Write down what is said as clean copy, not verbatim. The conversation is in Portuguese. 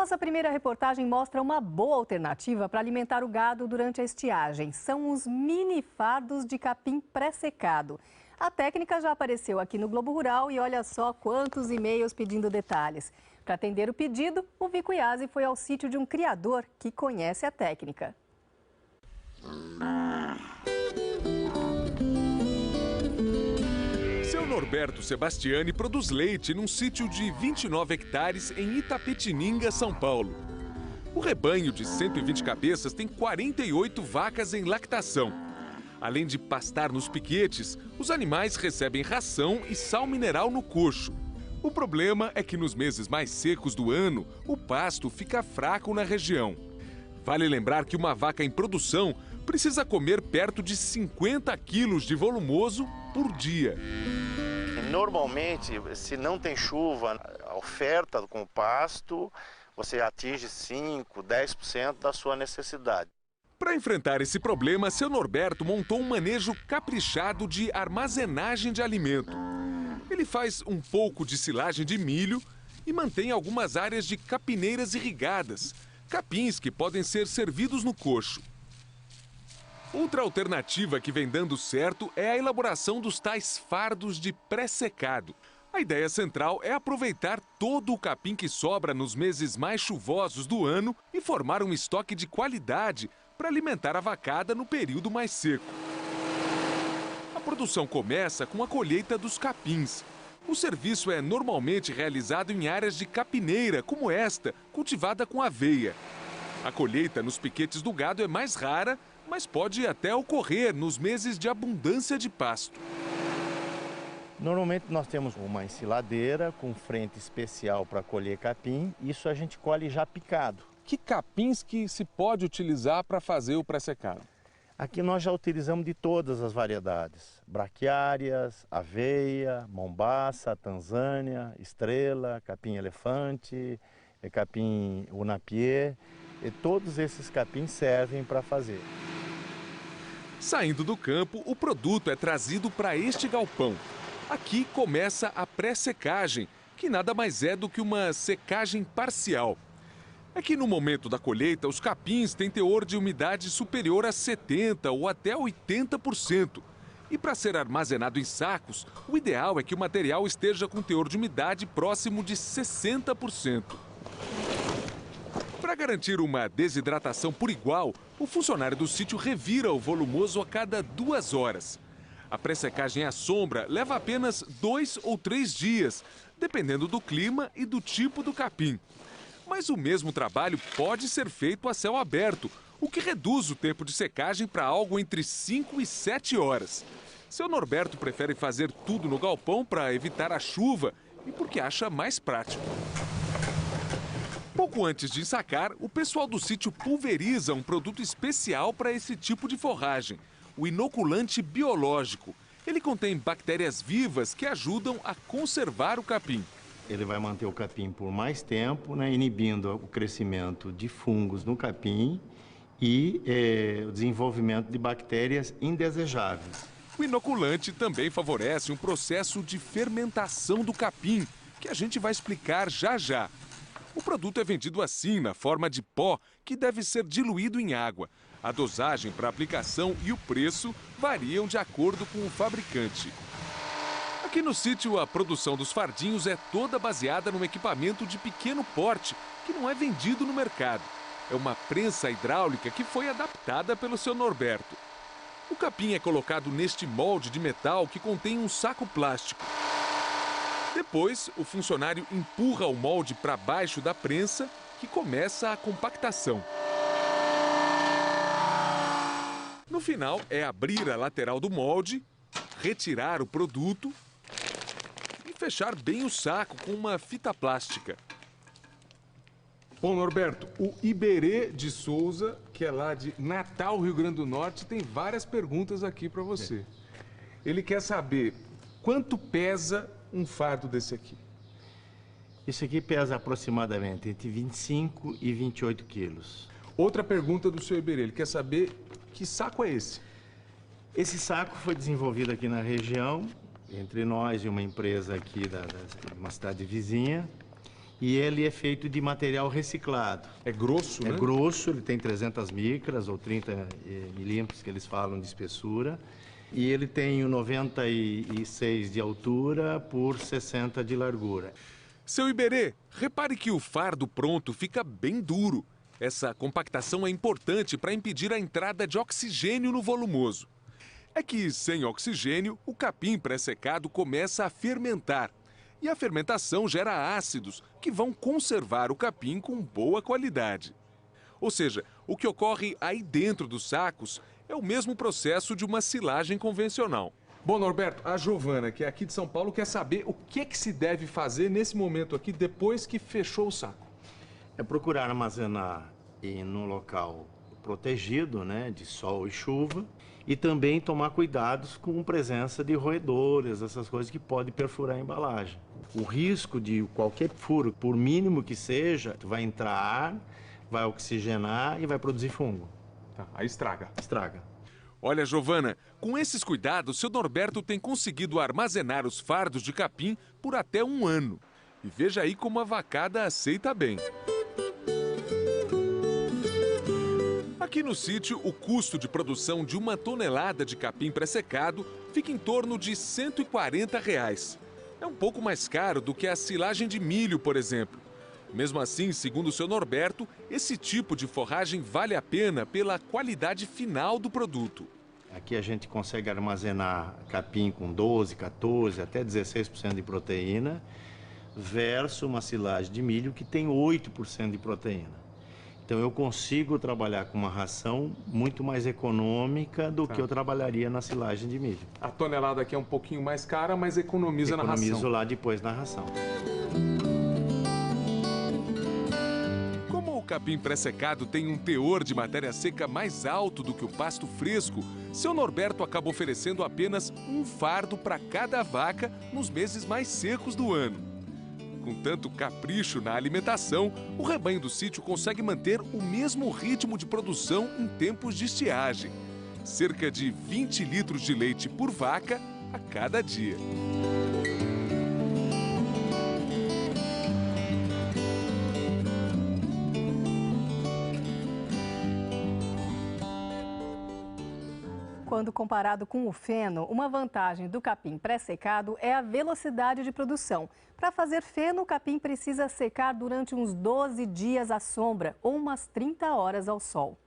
nossa primeira reportagem mostra uma boa alternativa para alimentar o gado durante a estiagem. São os mini fardos de capim pré-secado. A técnica já apareceu aqui no Globo Rural e olha só quantos e-mails pedindo detalhes. Para atender o pedido, o Vico Iazzi foi ao sítio de um criador que conhece a técnica. Seu Norberto Sebastiani produz leite num sítio de 29 hectares em Itapetininga, São Paulo. O rebanho de 120 cabeças tem 48 vacas em lactação. Além de pastar nos piquetes, os animais recebem ração e sal mineral no coxo. O problema é que nos meses mais secos do ano, o pasto fica fraco na região. Vale lembrar que uma vaca em produção precisa comer perto de 50 quilos de volumoso por dia. Normalmente, se não tem chuva, a oferta com o pasto, você atinge 5, 10% da sua necessidade. Para enfrentar esse problema, seu Norberto montou um manejo caprichado de armazenagem de alimento. Ele faz um pouco de silagem de milho e mantém algumas áreas de capineiras irrigadas, capins que podem ser servidos no coxo. Outra alternativa que vem dando certo é a elaboração dos tais fardos de pré-secado. A ideia central é aproveitar todo o capim que sobra nos meses mais chuvosos do ano e formar um estoque de qualidade para alimentar a vacada no período mais seco. A produção começa com a colheita dos capins. O serviço é normalmente realizado em áreas de capineira, como esta, cultivada com aveia. A colheita nos piquetes do gado é mais rara, mas pode até ocorrer nos meses de abundância de pasto. Normalmente nós temos uma ensiladeira com frente especial para colher capim. Isso a gente colhe já picado. Que capins que se pode utilizar para fazer o pré-secado? Aqui nós já utilizamos de todas as variedades. Braquiárias, aveia, mombaça, tanzânia, estrela, capim-elefante, capim unapiê. E todos esses capins servem para fazer. Saindo do campo, o produto é trazido para este galpão. Aqui começa a pré-secagem, que nada mais é do que uma secagem parcial. É que no momento da colheita, os capins têm teor de umidade superior a 70% ou até 80%. E para ser armazenado em sacos, o ideal é que o material esteja com teor de umidade próximo de 60%. Para garantir uma desidratação por igual, o funcionário do sítio revira o volumoso a cada 2 horas. A pré-secagem à sombra leva apenas 2 ou 3 dias, dependendo do clima e do tipo do capim. Mas o mesmo trabalho pode ser feito a céu aberto, o que reduz o tempo de secagem para algo entre 5 e 7 horas. Seu Norberto prefere fazer tudo no galpão para evitar a chuva e porque acha mais prático. Pouco antes de ensacar, o pessoal do sítio pulveriza um produto especial para esse tipo de forragem, o inoculante biológico. Ele contém bactérias vivas que ajudam a conservar o capim. Ele vai manter o capim por mais tempo, né, inibindo o crescimento de fungos no capim e o desenvolvimento de bactérias indesejáveis. O inoculante também favorece um processo de fermentação do capim, que a gente vai explicar já já. O produto é vendido assim, na forma de pó, que deve ser diluído em água. A dosagem para aplicação e o preço variam de acordo com o fabricante. Aqui no sítio, a produção dos fardinhos é toda baseada num equipamento de pequeno porte, que não é vendido no mercado. É uma prensa hidráulica que foi adaptada pelo seu Norberto. O capim é colocado neste molde de metal que contém um saco plástico. Depois, o funcionário empurra o molde para baixo da prensa, que começa a compactação. No final, é abrir a lateral do molde, retirar o produto e fechar bem o saco com uma fita plástica. Bom, Norberto, o Iberê de Souza, que é lá de Natal, Rio Grande do Norte, tem várias perguntas aqui para você. Ele quer saber quanto pesa um fardo desse aqui. Isso aqui pesa aproximadamente entre 25 e 28 quilos. Outra pergunta do seu Iberê, ele quer saber que saco é esse? Esse saco foi desenvolvido aqui na região, entre nós e uma empresa aqui de uma cidade vizinha. e ele é feito de material reciclado. É grosso, né? É grosso, ele tem 300 micras ou 30 milímetros que eles falam de espessura. E ele tem 96 de altura por 60 de largura. Seu Iberê, repare que o fardo pronto fica bem duro. Essa compactação é importante para impedir a entrada de oxigênio no volumoso. É que, sem oxigênio, o capim pré-secado começa a fermentar. E a fermentação gera ácidos que vão conservar o capim com boa qualidade. Ou seja, o que ocorre aí dentro dos sacos é o mesmo processo de uma silagem convencional. Bom, Norberto, a Giovana, que é aqui de São Paulo, quer saber o que se deve fazer nesse momento aqui, depois que fechou o saco. É procurar armazenar em um local protegido, né, de sol e chuva, e também tomar cuidados com presença de roedores, essas coisas que podem perfurar a embalagem. O risco de qualquer furo, por mínimo que seja, vai entrar ar, vai oxigenar e vai produzir fungo. Tá, aí estraga. Estraga. Olha, Giovana, com esses cuidados, seu Norberto tem conseguido armazenar os fardos de capim por até 1 ano. E veja aí como a vacada aceita bem. Aqui no sítio, o custo de produção de 1 tonelada de capim pré-secado fica em torno de R$ 140. É um pouco mais caro do que a silagem de milho, por exemplo. Mesmo assim, segundo o seu Norberto, esse tipo de forragem vale a pena pela qualidade final do produto. Aqui a gente consegue armazenar capim com 12, 14, até 16% de proteína, versus uma silagem de milho que tem 8% de proteína. Então eu consigo trabalhar com uma ração muito mais econômica do que eu trabalharia na silagem de milho. A tonelada aqui é um pouquinho mais cara, mas economiza na ração. Economizo lá depois na ração. Como o capim pré-secado tem um teor de matéria seca mais alto do que o pasto fresco, seu Norberto acaba oferecendo apenas 1 fardo para cada vaca nos meses mais secos do ano. Com tanto capricho na alimentação, o rebanho do sítio consegue manter o mesmo ritmo de produção em tempos de estiagem. Cerca de 20 litros de leite por vaca a cada dia. Quando comparado com o feno, uma vantagem do capim pré-secado é a velocidade de produção. Para fazer feno, o capim precisa secar durante uns 12 dias à sombra ou umas 30 horas ao sol.